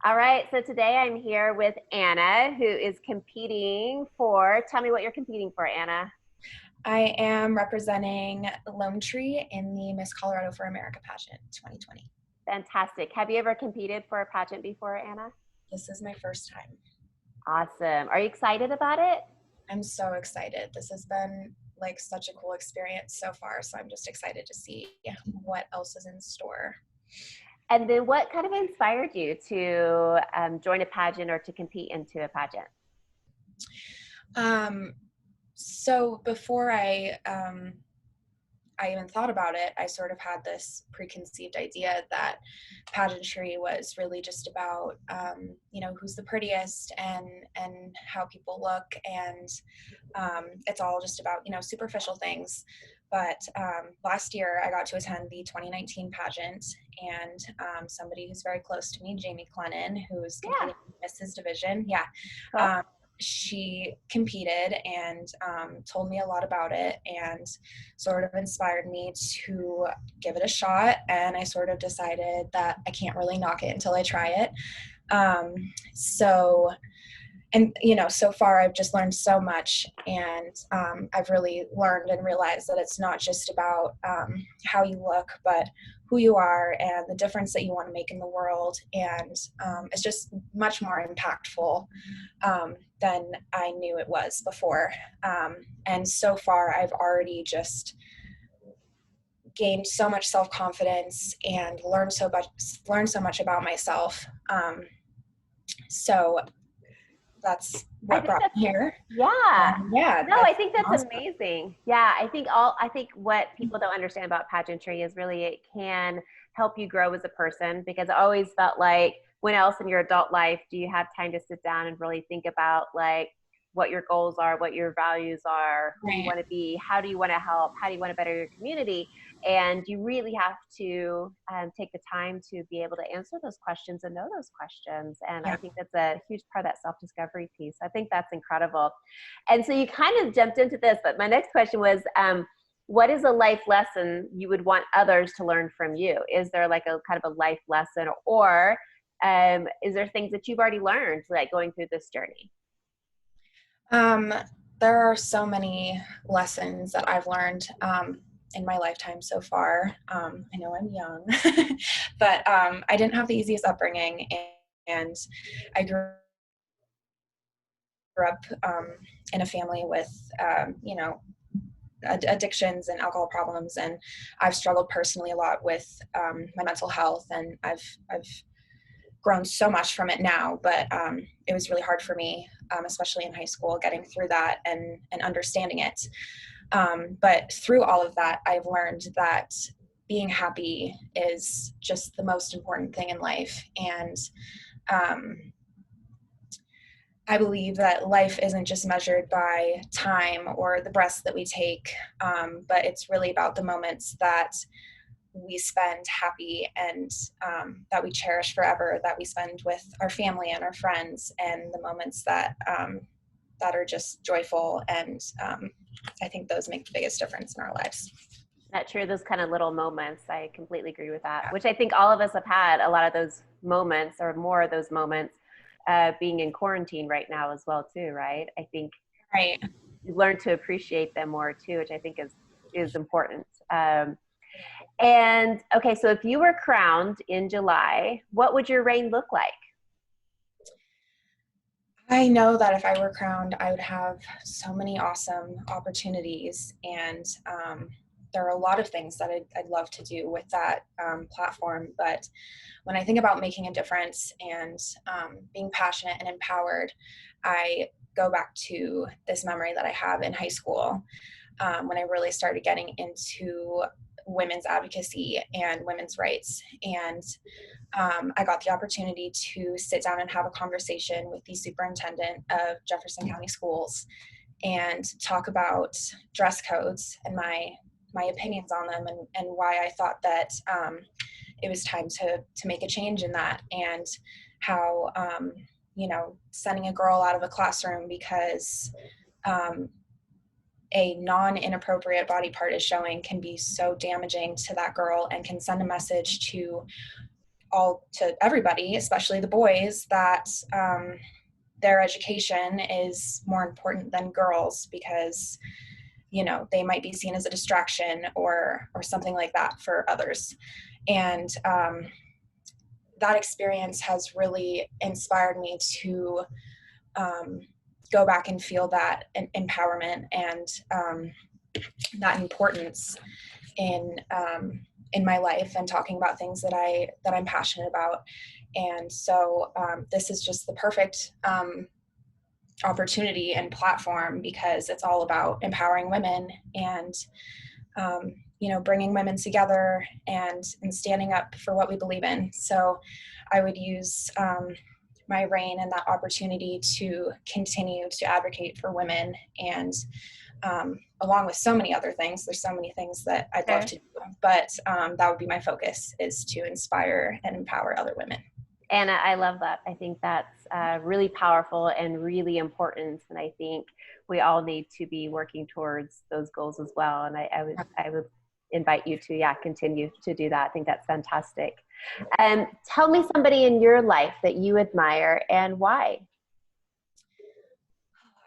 All right, so today I'm here with Anna, who is competing for, tell me what you're competing for, Anna. I am representing Lone Tree in the Miss Colorado for America pageant 2020. Fantastic. Have you ever competed for a pageant before, Anna? This is my first time. Awesome. Are you excited about it? I'm so excited. This has been like such a cool experience so far, so I'm just excited to see what else is in store. And then what kind of inspired you to join a pageant or to compete into a pageant? Um, so before I even thought about it, I sort of had this preconceived idea that pageantry was really just about, who's the prettiest and how people look, and it's all just about superficial things. But last year, I got to attend the 2019 pageant, and somebody who's very close to me, Jamie Clennon, who's Yeah. competing in Mrs. Division, yeah, Cool. um, she competed and told me a lot about it and sort of inspired me to give it a shot. And I sort of decided that I can't really knock it until I try it. Um, so and so far I've just learned so much, and I've really learned and realized that it's not just about how you look, but who you are and the difference that you want to make in the world. And it's just much more impactful than I knew it was before. And so far I've already just gained so much self-confidence and learned so much about myself. So that's I what think brought that's me here. Yeah. And yeah, No, I it's think that's awesome. amazing. Yeah, I think what people don't understand about pageantry is really it can help you grow as a person, because I always felt like when else in your adult life do you have time to sit down and really think about like what your goals are, what your values are, who you Right. want to be, how do you want to help, how do you want to better your community? And you really have to take the time to be able to answer those questions and know those questions. And I Yeah. think that's a huge part of that self-discovery piece. I think that's incredible. And so you kind of jumped into this, but my next question was, what is a life lesson you would want others to learn from you? Is there like a kind of a life lesson, or is there things that you've already learned, like going through this journey? Um, there are so many lessons that I've learned in my lifetime so far. I know I'm young, but I didn't have the easiest upbringing, and I grew up in a family with, addictions and alcohol problems, and I've struggled personally a lot with my mental health, and I've grown so much from it now. But it was really hard for me, especially in high school, getting through that and understanding it. But through all of that, I've learned that being happy is just the most important thing in life. And um, I believe that life isn't just measured by time or the breaths that we take, but it's really about the moments that we spend happy, and that we cherish forever, that we spend with our family and our friends, and the moments that are just joyful. And I think those make the biggest difference in our lives. Not true, those kind of little moments. I completely agree with that, which I think all of us have had a lot of those moments, or more of those moments, being in quarantine right now as well too, right? I think Right. you learn to appreciate them more too, which I think is important. And okay, so if you were crowned in July, what would your reign look like? I know that if I were crowned, I would have so many awesome opportunities, and there are a lot of things that I'd love to do with that platform. But when I think about making a difference and being passionate and empowered, I go back to this memory that I have in high school, when I really started getting into women's advocacy and women's rights. And I got the opportunity to sit down and have a conversation with the superintendent of Jefferson County Schools and talk about dress codes and my opinions on them, and why I thought that it was time to make a change in that. And how sending a girl out of a classroom because um, a non-inappropriate body part is showing can be so damaging to that girl, and can send a message to all to everybody, especially the boys, that their education is more important than girls because, you know, they might be seen as a distraction or something like that for others. And that experience has really inspired me to go back and feel that empowerment and that importance in my life and talking about things that I'm passionate about. And so this is just the perfect opportunity and platform because it's all about empowering women and you know, bringing women together and standing up for what we believe in. So I would use my reign and that opportunity to continue to advocate for women and along with so many other things. There's so many things that I'd love to do, but that would be my focus, is to inspire and empower other women. Anna, I love that. I think that's really powerful and really important. And I think we all need to be working towards those goals as well. And I would invite you to, continue to do that. I think that's fantastic. Tell me somebody in your life that you admire and why.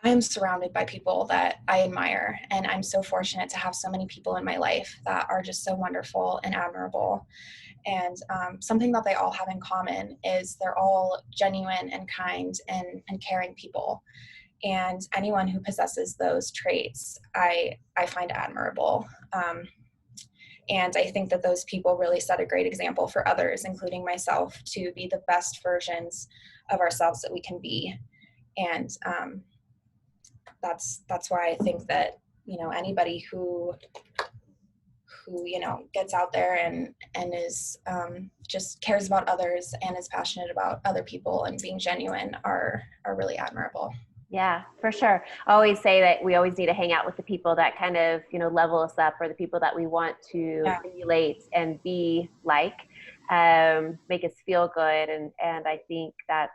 I'm surrounded by people that I admire, and I'm so fortunate to have so many people in my life that are just so wonderful and admirable. And something that they all have in common is they're all genuine and kind and caring people. And anyone who possesses those traits, I find admirable. And I think that those people really set a great example for others, including myself, to be the best versions of ourselves that we can be. And that's why I think that, you know, anybody who you know, gets out there and is just cares about others and is passionate about other people and being genuine are really admirable. Yeah, for sure. I always say that we always need to hang out with the people that kind of, you know, level us up, or the people that we want to emulate and be like, make us feel good. And I think that's,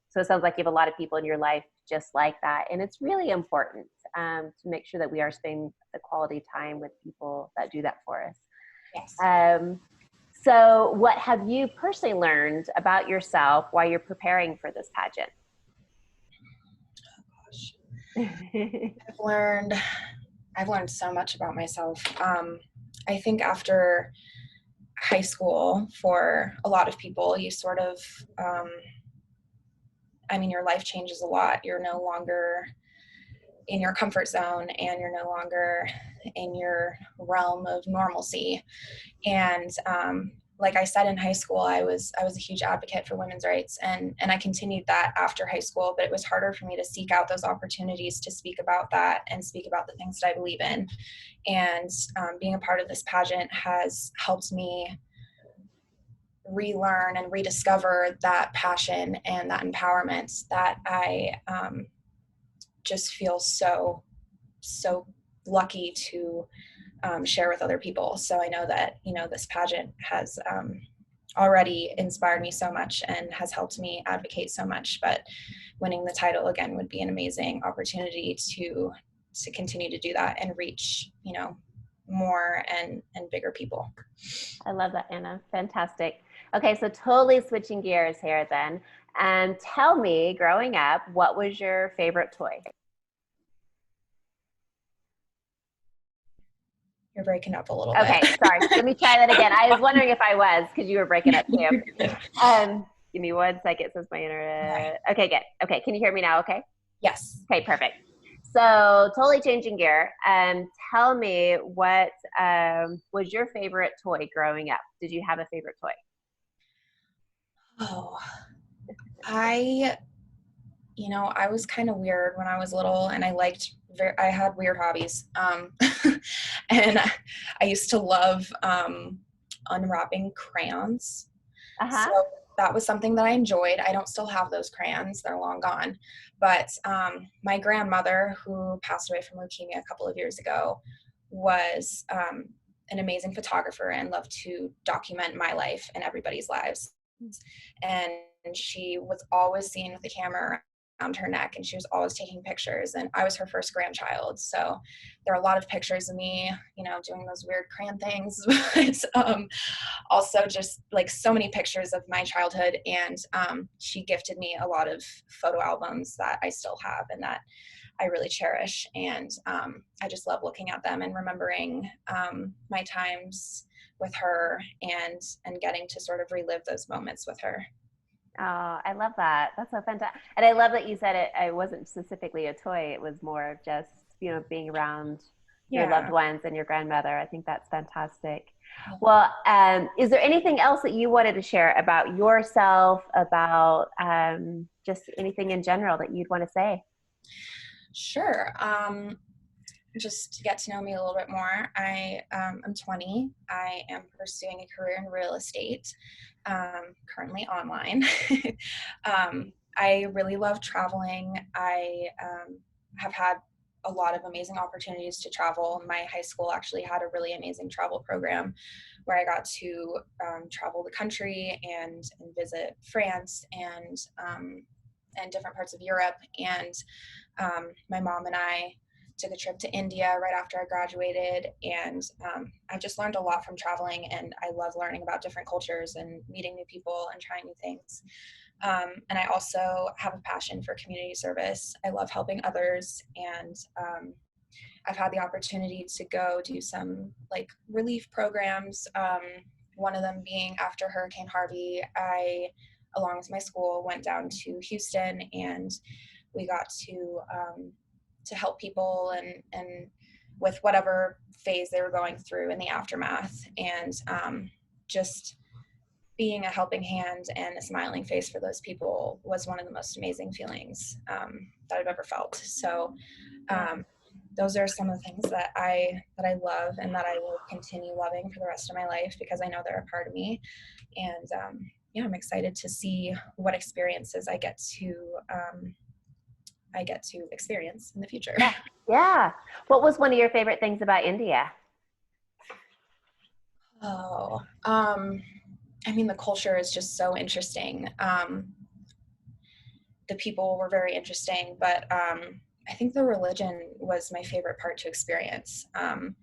so it sounds like you have a lot of people in your life just like that. And it's really important to make sure that we are spending the quality time with people that do that for us. Yes. So what have you personally learned about yourself while you're preparing for this pageant? I've learned so much about myself. I think after high school, for a lot of people, you sort of, I mean, your life changes a lot. You're no longer in your comfort zone, and you're no longer in your realm of normalcy. And like I said, in high school, I was a huge advocate for women's rights, and I continued that after high school, but it was harder for me to seek out those opportunities to speak about that and speak about the things that I believe in. And being a part of this pageant has helped me relearn and rediscover that passion and that empowerment that I just feel so lucky to share with other people. So I know that, you know, this pageant has already inspired me so much and has helped me advocate so much, but winning the title again would be an amazing opportunity to continue to do that and reach, you know, more and bigger people. I love that, Anna. Fantastic. Okay, so totally switching gears here then. Tell me, growing up, what was your favorite toy? You're breaking up a little bit. Okay, sorry. Let me try that again. I was wondering if I was, because you were breaking up too. Give me 1 second, since my internet. Okay, good. Okay, can you hear me now? Okay. Yes. Okay, perfect. So totally changing gear. Tell me, what was your favorite toy growing up? Did you have a favorite toy? Oh, I was kind of weird when I was little, and I had weird hobbies. And I used to love unwrapping crayons. So that was something that I enjoyed. I don't still have those crayons. They're long gone. But my grandmother, who passed away from leukemia a couple of years ago, was an amazing photographer and loved to document my life and everybody's lives. And she was always seen with the camera her neck, and she was always taking pictures, and I was her first grandchild, so there are a lot of pictures of me, you know, doing those weird crayon things, but also just like so many pictures of my childhood. And she gifted me a lot of photo albums that I still have and that I really cherish. And I just love looking at them and remembering my times with her, and getting to sort of relive those moments with her. Oh, I love that. That's so fantastic. And I love that you said it wasn't specifically a toy. It was more of just, you know, being around your loved Yeah. ones and your grandmother. I think that's fantastic. Yeah. Well, is there anything else that you wanted to share about yourself, about just anything in general that you'd want to say? Sure. Just to get to know me a little bit more, I'm 20. I am pursuing a career in real estate, currently online. I really love traveling. I have had a lot of amazing opportunities to travel. My high school actually had a really amazing travel program where I got to travel the country and visit France and different parts of Europe. And my mom and I took a trip to India right after I graduated, and I just learned a lot from traveling, and I love learning about different cultures and meeting new people and trying new things. And I also have a passion for community service. I love helping others, and I've had the opportunity to go do some like relief programs. One of them being after Hurricane Harvey, I, along with my school, went down to Houston, and we got to help people and with whatever phase they were going through in the aftermath, and just being a helping hand and a smiling face for those people was one of the most amazing feelings that I've ever felt. So those are some of the things that I love and that I will continue loving for the rest of my life, because I know they're a part of me. And yeah, I'm excited to see what experiences I get to experience in the future. Yeah. Yeah. What was one of your favorite things about India? Oh, I mean, the culture is just so interesting. The people were very interesting, but I think the religion was my favorite part to experience. And,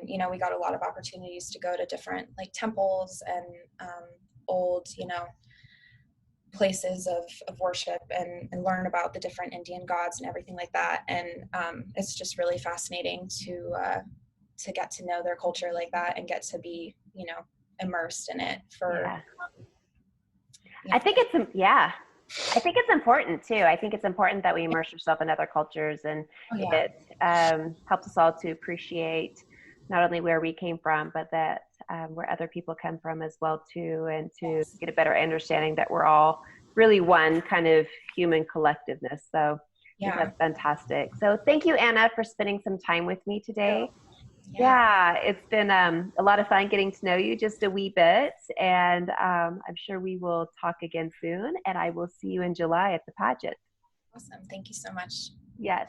you know, we got a lot of opportunities to go to different like temples and old, you know, places of worship and learn about the different Indian gods and everything like that. And it's just really fascinating to get to know their culture like that and get to be, you know, immersed in it for, Yeah. yeah. I think yeah. I think it's important too. I think it's important that we immerse ourselves in other cultures, and Oh, yeah. it helps us all to appreciate not only where we came from, but that where other people come from as well too, and to Yes. get a better understanding that we're all really one kind of human collectiveness. So I think Yeah. that's fantastic. So thank you, Anna, for spending some time with me So, today. yeah. Yeah, it's been a lot of fun getting to know you just a wee bit, and I'm sure we will talk again soon, and I will see you in July at the pageant. Awesome. Thank you so much. Yes.